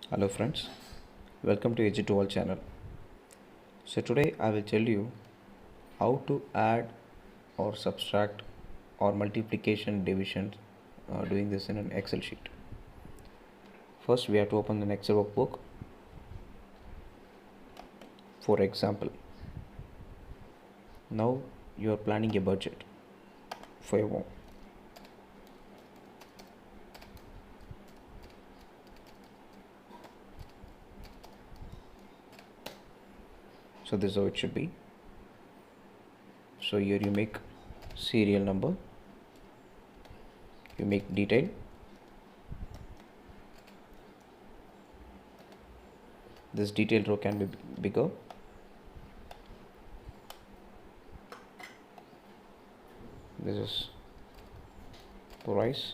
Hello friends, welcome to Edge to All channel. So today I will tell you how to add or subtract or multiplication division doing this in an Excel sheet. First we have to open an Excel workbook. For example, now you are planning a budget for your home. So this is how it should be. So here you make serial number, you make detail, this detail row can be bigger. This is price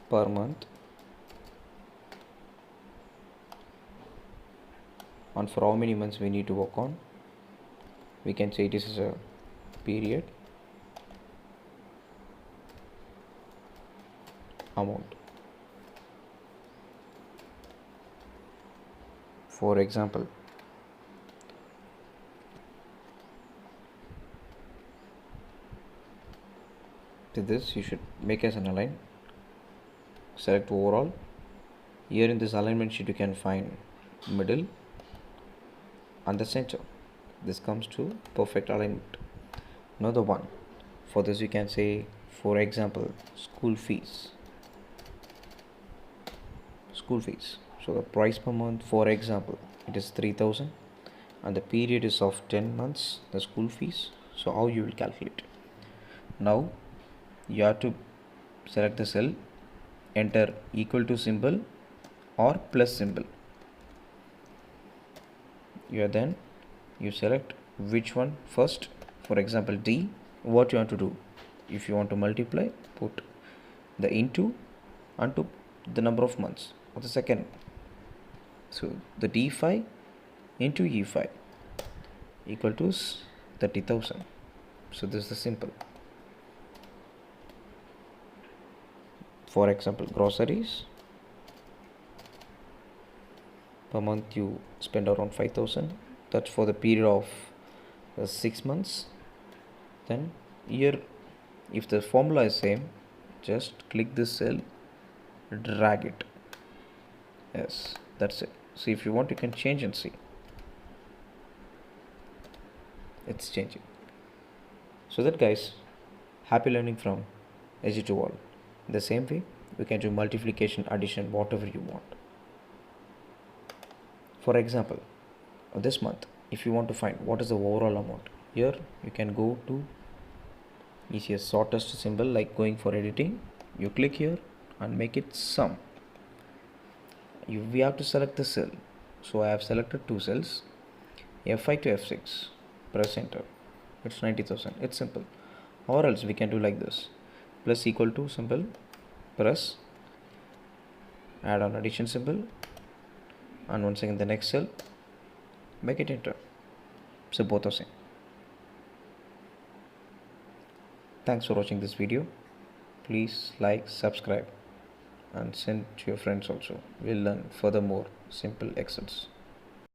per month, and for how many months we need to work on. We can say this is a period amount. For example, to this you should make as an align, select overall. Here in this alignment sheet you can find middle and the center. This comes to perfect alignment. Another one, for this you can say, for example, school fees. So the price per month, for example, it is 3000 and the period is of 10 months, the school fees. So how you will calculate? Now you have to select the cell, enter equal to symbol or plus symbol. You select which one first. For example, D, what you want to do. If you want to multiply, put the into and to the number of months of the second. So the D5 into E5 equal to 30,000. So this is the simple. For example, groceries per month you spend around 5,000. That's for the period of 6 months. Then here, if the formula is same, just click this cell, drag it. Yes, that's it. So if you want, you can change and see. It's changing. So that guys, happy learning from Edge to All. In the same way, we can do multiplication, addition, whatever you want. For example, this month, if you want to find what is the overall amount, here you can go to easiest shortest symbol, like going for editing. You click here and make it sum. We have to select the cell. So I have selected two cells, F5 to F6. Press enter. It's 90,000. It's simple. Or else we can do like this: plus equal to symbol, press, add on addition symbol, and once again the next cell, make it enter. So both are same. Thanks for watching this video. Please like, subscribe and send to your friends also. We'll learn furthermore simple Excels.